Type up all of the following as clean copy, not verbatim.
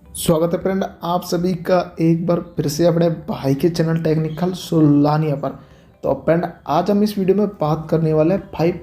स्वागत है फ्रेंड आप सभी का एक बार फिर से अपने भाई के चैनल टेक्निकल सुलानिया पर। तो फ्रेंड आज हम इस वीडियो में बात करने वाले हैं 5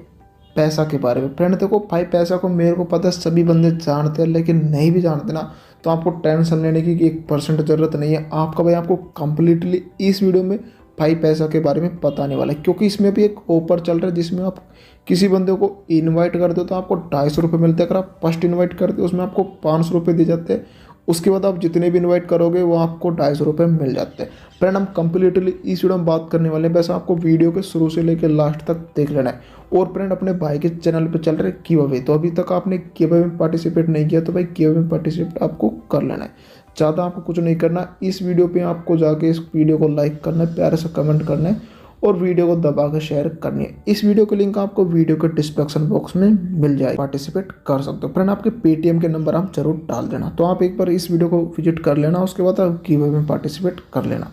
पैसा के बारे में। फ्रेंड देखो 5 पैसा को मेरे को पता है सभी बंदे जानते हैं, लेकिन नहीं भी जानते ना तो आपको टेंशन लेने की 1% ज़रूरत नहीं है। आपका भाई आपको कंप्लीटली इस वीडियो में 5 पैसा के बारे में बताने वाला है, क्योंकि इसमें भी एक ऑफर चल रहा है जिसमें आप किसी बंदे को इनवाइट करते हो तो आपको 250 मिलते हैं। अगर आप फर्स्ट इनवाइट करते हो उसमें आपको 500 दिए जाते हैं। उसके बाद आप जितने भी इनवाइट करोगे वो आपको 250 मिल जाते हैं। फ्रेंड हम कंप्लीटली इस वीडियो में बात करने वाले हैं, वैसे आपको वीडियो के शुरू से लेकर लास्ट तक देख लेना है। और फ्रेंड अपने भाई के चैनल पे चल रहे गिव अवे, तो अभी तक आपने गिव अवे में पार्टिसिपेट नहीं किया तो भाई गिव अवे में पार्टिसिपेट आपको कर लेना है। ज़्यादा आपको कुछ नहीं करना, इस वीडियो पे आपको जाके इस वीडियो को लाइक करना है, प्यारे से कमेंट करना है और वीडियो को दबा कर शेयर करनी है। इस वीडियो का लिंक आपको वीडियो के डिस्क्रिप्शन बॉक्स में मिल जाए, पार्टिसिपेट कर सकते हो। फ्रेंड आपके पेटीएम के नंबर आप जरूर डाल देना, तो आप एक बार इस वीडियो को विजिट कर लेना, उसके बाद आप गिव अवे में पार्टिसिपेट कर लेना।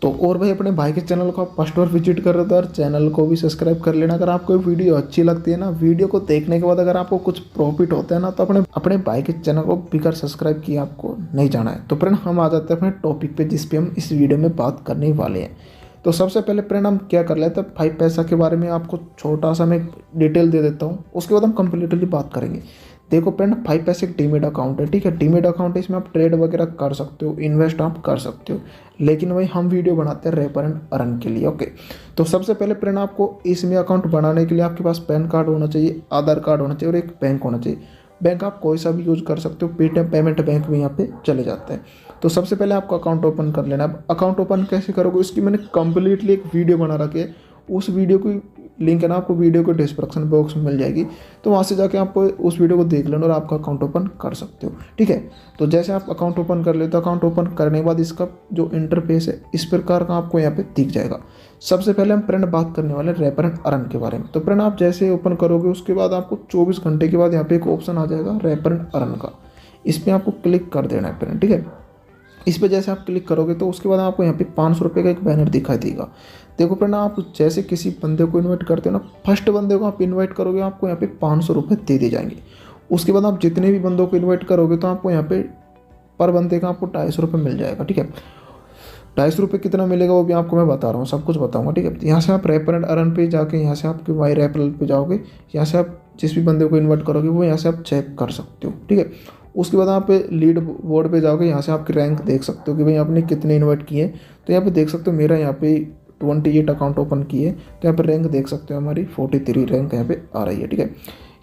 तो और भाई अपने भाई के चैनल को आप फर्स्ट बार विजिट कर रहे हो तो यार चैनल को भी सब्सक्राइब कर लेना। अगर आपको वीडियो अच्छी लगती है ना, वीडियो को देखने के बाद अगर आपको कुछ प्रॉफिट होता है ना, तो अपने भाई के चैनल को बिगर सब्सक्राइब किए आपको नहीं जाना है। तो फ्रेंड हम आ जाते हैं अपने टॉपिक पे जिस पे हम इस वीडियो में बात करने वाले हैं। तो सबसे पहले फ्रेंड हम क्या कर लेते हैं, 5 पैसा के बारे में आपको छोटा सा मैं डिटेल दे देता हूँ, उसके बाद हम कंप्लीटली बात करेंगे। देखो फ्रेंड 5 पैसे एक डीमेट अकाउंट है, ठीक है। डीमेट अकाउंट है, इसमें आप ट्रेड वगैरह कर सकते हो, इन्वेस्ट आप कर सकते हो, लेकिन वही हम वीडियो बनाते हैं रेफर एंड अर्न के लिए। ओके, तो सबसे पहले फ्रेंड आपको इसमें अकाउंट बनाने के लिए आपके पास पैन कार्ड होना चाहिए, आधार कार्ड होना चाहिए और एक बैंक होना चाहिए। बैंक आप कोई सा भी यूज़ कर सकते हो, पेटीएम पेमेंट बैंक भी यहाँ पे चले जाते हैं। तो सबसे पहले आपको अकाउंट ओपन कर लेना है। अब अकाउंट ओपन कैसे करोगे उसकी मैंने कंप्लीटली एक वीडियो बना रखी है, उस वीडियो की लिंक है ना आपको वीडियो के डिस्क्रिप्शन बॉक्स में मिल जाएगी, तो वहाँ से जाके आप उस वीडियो को देख लेना और आपका अकाउंट ओपन कर सकते हो, ठीक है। तो जैसे आप अकाउंट ओपन कर लेते हो, अकाउंट ओपन करने के बाद इसका जो इंटरफेस है इस प्रकार का आपको यहाँ पे दिख जाएगा। सबसे पहले हम फ्रेंड बात करने वाले रेफर एंड अर्न के बारे में। तो फ्रेंड आप जैसे ओपन करोगे उसके बाद आपको 24 घंटे के बाद यहाँ पे एक ऑप्शन आ जाएगा रेफर एंड अर्न का, इस पर आपको क्लिक कर देना है फ्रेंड, ठीक है। इस पर जैसे आप क्लिक करोगे तो उसके बाद आपको यहाँ पे 500 का एक बैनर दिखाई देगा। देखो फ्रेंड आप जैसे किसी बंदे को इनवाइट करते हो ना, फर्स्ट बंदे को आप इनवाइट करोगे आपको यहाँ पे 500 दे दिए जाएंगे। उसके बाद आप जितने भी बंदों को इनवाइट करोगे तो आपको यहाँ पे पर बंदे का आपको 250 मिल जाएगा, ठीक है। 250 कितना मिलेगा वो भी आपको मैं बता रहा हूँ, सब कुछ बताऊँगा, ठीक है। यहाँ से आप रेफर एंड अर्न पे जाके यहाँ से आपके माई रेफरल पे जाओगे, यहाँ से आप जिस भी बंदे को इन्वाइट करोगे वो यहाँ से आप चेक कर सकते हो, ठीक है। उसके बाद आप लीड बोर्ड पे जाओगे, यहाँ से आपकी रैंक देख सकते हो कि भाई आपने कितने इन्वाइट किए। तो यहाँ पे देख सकते हो मेरा यहाँ पे 28 अकाउंट ओपन किए, तो यहाँ पे रैंक देख सकते हो हमारी 43 रैंक यहाँ पे आ रही है, ठीक है।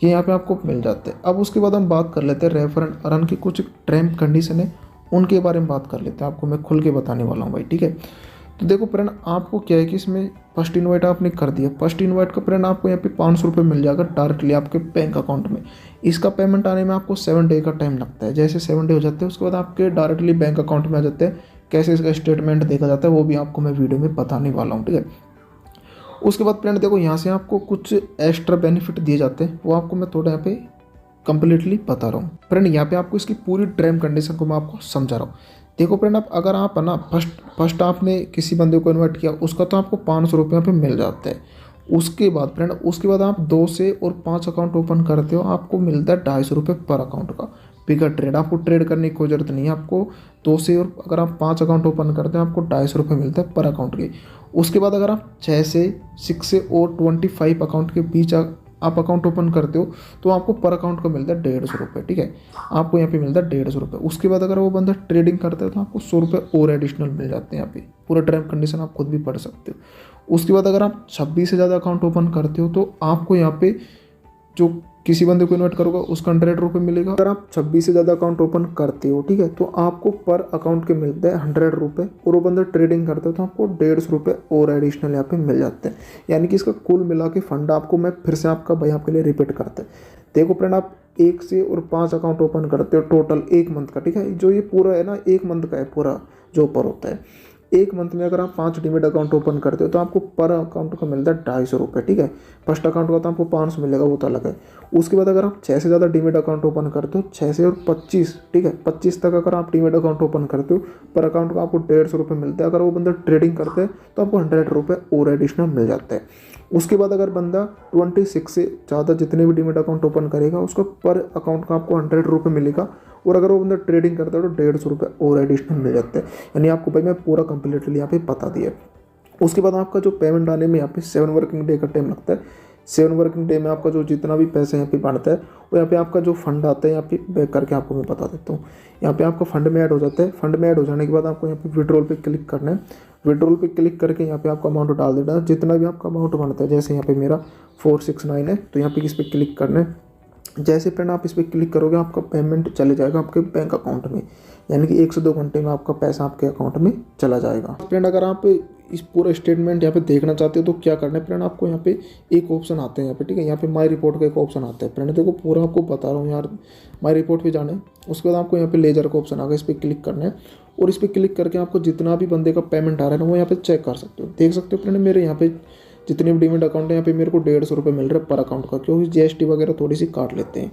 ये यहाँ पे आपको मिल जाते हैं। अब उसके बाद हम बात कर लेते हैं रेफर एंड अर्न की कुछ टर्म कंडीशन है, उनके बारे में बात कर लेते हैं, आपको मैं खुल के बताने वाला हूँ भाई, ठीक है। तो देखो फ्रेंड आपको क्या है कि इसमें फर्स्ट इनवाइट आपने कर दिया, फर्स्ट इनवाइट का फ्रेंड आपको यहाँ पे 500 मिल जाएगा डायरेक्टली आपके बैंक अकाउंट में। इसका पेमेंट आने में आपको 7 डे का टाइम लगता है। जैसे 7 डे हो जाते हैं उसके बाद आपके डायरेक्टली बैंक अकाउंट में आ जाते हैं। कैसे इसका स्टेटमेंट देखा जाता है वो भी आपको मैं वीडियो में बताने वाला हूँ, ठीक है। उसके बाद फ्रेंड देखो यहाँ से आपको कुछ एक्स्ट्रा बेनिफिट दिए जाते हैं, वो आपको मैं थोड़ा यहाँ पे कंप्लीटली बता रहा हूँ। फ्रेंड यहाँ पे आपको इसकी पूरी टर्म कंडीशन को मैं आपको समझा रहा हूँ। देखो फ्रेंड आप अगर आप है ना फर्स्ट आपने किसी बंदे को इन्वाइट किया उसका तो आपको 500 रुपये पे मिल जाता है। उसके बाद फ्रेंड उसके बाद आप 2 से और 5 अकाउंट ओपन करते हो, आपको मिलता है 250 पर अकाउंट का बिगर ट्रेड। आपको ट्रेड करने की कोई जरूरत नहीं है, आपको 2 से और अगर आप 5 अकाउंट ओपन करते हो आपको 250 मिलता है पर अकाउंट के। उसके बाद अगर आप 6 से और 25 अकाउंट के बीच आप अकाउंट ओपन करते हो तो आपको पर अकाउंट का मिलता है 150, ठीक है। आपको यहाँ पे मिलता है 150। उसके बाद अगर वो बंदा ट्रेडिंग करता है तो आपको 100 और एडिशनल मिल जाते हैं। यहाँ पे पूरा टर्म कंडीशन आप खुद भी पढ़ सकते हो। उसके बाद अगर आप 26 से ज़्यादा अकाउंट ओपन करते हो तो आपको यहाँ पे जो किसी बंदे को इन्वाइट करोगे उसका 100 मिलेगा। अगर आप 26 से ज़्यादा अकाउंट ओपन करते हो, ठीक है, तो आपको पर अकाउंट के मिलते हैं 100 और वो बंदा ट्रेडिंग करता है तो आपको 150 और एडिशनल यहाँ पे मिल जाते हैं। यानी कि इसका कुल मिला के फंड आपको मैं फिर से आपका भाई आपके लिए रिपीट करते हैं। देखो फ्रेंड आप 1 से और 5 अकाउंट ओपन करते हो टोटल 1 मंथ का, ठीक है। जो ये पूरा है ना 1 मंथ का है पूरा जो ऊपर होता है। 1 मंथ में अगर आप 5 डीमेट अकाउंट ओपन करते हो तो आपको पर अकाउंट का मिलता है 250, ठीक है। फर्स्ट अकाउंट का तो आपको 500 मिलेगा, वो तो अलग है। उसके बाद अगर आप 6 से ज़्यादा डीमेट अकाउंट ओपन करते हो, 6 से और 25, ठीक है, 25 तक अगर आप डीमेट अकाउंट ओपन करते हो पर अकाउंट का आपको 150 मिलता है। अगर वो बंदा ट्रेडिंग करते हैं तो आपको 100 और एडिशनल मिल जाता है। उसके बाद अगर बंदा 26 से ज़्यादा जितने भी डीमेट अकाउंट ओपन करेगा उसका पर अकाउंट का आपको 100 रुपये मिलेगा। और अगर वो बंदा ट्रेडिंग करता है तो 150 रुपये और एडिशनल मिल जाते हैं। यानी आपको भाई मैं पूरा कंप्लीटली यहाँ पे बता दिया। उसके बाद आपका जो पेमेंट आने में यहाँ पे 7 वर्किंग डे का टाइम लगता है। 7 वर्किंग डे में आपका जो जितना भी पैसा यहाँ पे बनता है वो यहाँ पे आपका जो फंड आता है यहाँ पे बैक करके आपको मैं बता देता हूँ। यहाँ पे आपका फंड में ऐड हो जाता है। फंड में ऐड हो जाने के बाद आपको यहाँ पे विड्रॉल पे क्लिक करना है। विड्रॉल पे क्लिक करके यहाँ पे आपका अमाउंट डाल देना है, जितना भी आपका अमाउंट बनता है। जैसे यहाँ पे मेरा 469 है तो यहाँ पे इस पर क्लिक करना है। जैसे फ्रेंड आप इस पर क्लिक करोगे आपका पेमेंट चले जाएगा आपके बैंक अकाउंट में, यानी कि 1 से 2 घंटे में आपका पैसा आपके अकाउंट में चला जाएगा। फ्रेंड अगर आप इस पूरा स्टेटमेंट यहाँ पे देखना चाहते हो तो क्या करना है फ्रेंड, आपको यहाँ पे एक ऑप्शन आता है यहाँ पे, ठीक है, यहाँ पे माई रिपोर्ट का एक ऑप्शन आता है। फ्रेंड देखो पूरा आपको बता रहा हूँ यार, माई रिपोर्ट पे जाना है। उसके बाद आपको यहाँ पे लेजर का ऑप्शन आ गया, इस पर क्लिक करना है और इस पर क्लिक करके आपको जितना भी बंदे का पेमेंट आ रहा है ना वो यहाँ पे चेक कर सकते हो। देख सकते हो फ्रेंड मेरे यहाँ पे जितने भी डीमेट अकाउंट है यहाँ पे मेरे को 150 रुपये मिल रहा है पर अकाउंट का, क्योंकि GST वगैरह थोड़ी सी काट लेते हैं।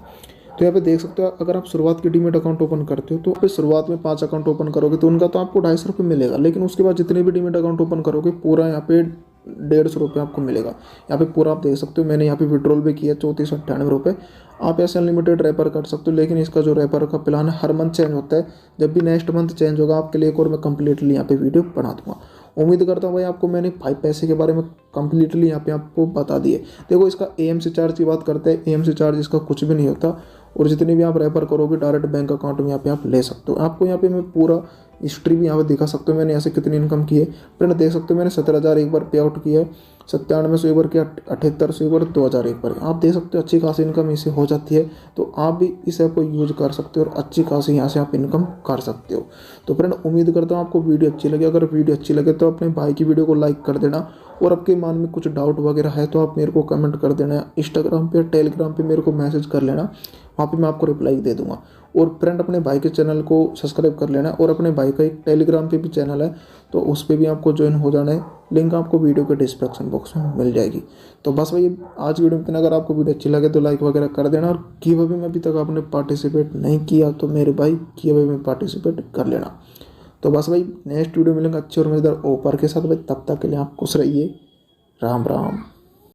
तो यहाँ पे देख सकते हो अगर आप शुरुआत के डीमेट अकाउंट ओपन करते हो तो आप शुरुआत में 5 अकाउंट ओपन करोगे तो उनका तो आपको 250 रुपये मिलेगा, लेकिन उसके बाद जितने भी डीमेट अकाउंट ओपन करोगे पूरा यहाँ पे 150 रुपये आपको मिलेगा। यहाँ पे पूरा आप देख सकते हो मैंने यहाँ पे विड्रॉल भी किया 3498 रुपये। आप ऐसे अनलिमिटेड रेफर कर सकते हो, लेकिन इसका जो रेफर का प्लान है हर मंथ चेंज होता है। जब भी नेक्स्ट मंथ चेंज होगा आपके लिए एक और मैं कंप्लीटली यहाँ पे वीडियो बना दूंगा। उम्मीद करता हूँ भाई आपको मैंने 5 पैसे के बारे में कंप्लीटली यहाँ पे आपको बता दिए। देखो इसका AMC चार्ज की बात करते हैं, AMC चार्ज इसका कुछ भी नहीं होता और जितने भी आप रेफर करोगे डायरेक्ट बैंक अकाउंट में यहाँ पे आप ले सकते हो। आपको यहाँ पे मैं पूरा हिस्ट्री भी यहाँ पे दिखा सकते हो, मैंने ऐसे कितनी इनकम की है। फ्रेंड देख सकते हो मैंने 17,000 एक बार पे आउट किया है, 9700 एक बार किया, 7800 एक बार, 2000 एक बार। आप देख सकते हो अच्छी खासी इनकम इससे हो जाती है। तो आप भी इस ऐप को यूज कर सकते हो और अच्छी खासी यहाँ से आप इनकम कर सकते हो। तो फ्रेंड उम्मीद करता हूँ आपको वीडियो अच्छी लगी। अगर वीडियो अच्छी लगे तो अपने भाई की वीडियो को लाइक कर देना और आपके मन में कुछ डाउट वगैरह है तो आप मेरे को कमेंट कर देना। इंस्टाग्राम पे टेलीग्राम पे मेरे को मैसेज कर लेना, वहाँ पे मैं आपको रिप्लाई दे दूंगा। और फ्रेंड अपने भाई के चैनल को सब्सक्राइब कर लेना और अपने भाई का एक टेलीग्राम पे भी चैनल है तो उस पर भी आपको ज्वाइन हो जाना है। लिंक आपको वीडियो के डिस्क्रिप्शन बॉक्स में मिल जाएगी। तो बस भाई आज वीडियो में अगर आपको वीडियो अच्छी लगे तो लाइक वगैरह कर देना। और गिव अवे में अभी तक आपने पार्टिसिपेट नहीं किया तो मेरे भाई गिव अवे में पार्टिसिपेट कर लेना। तो बस भाई नेक्स्ट वीडियो मिलेंगे अच्छे और मजेदार ऑफर के साथ। भाई तब तक के लिए आप खुश रहिए। राम राम।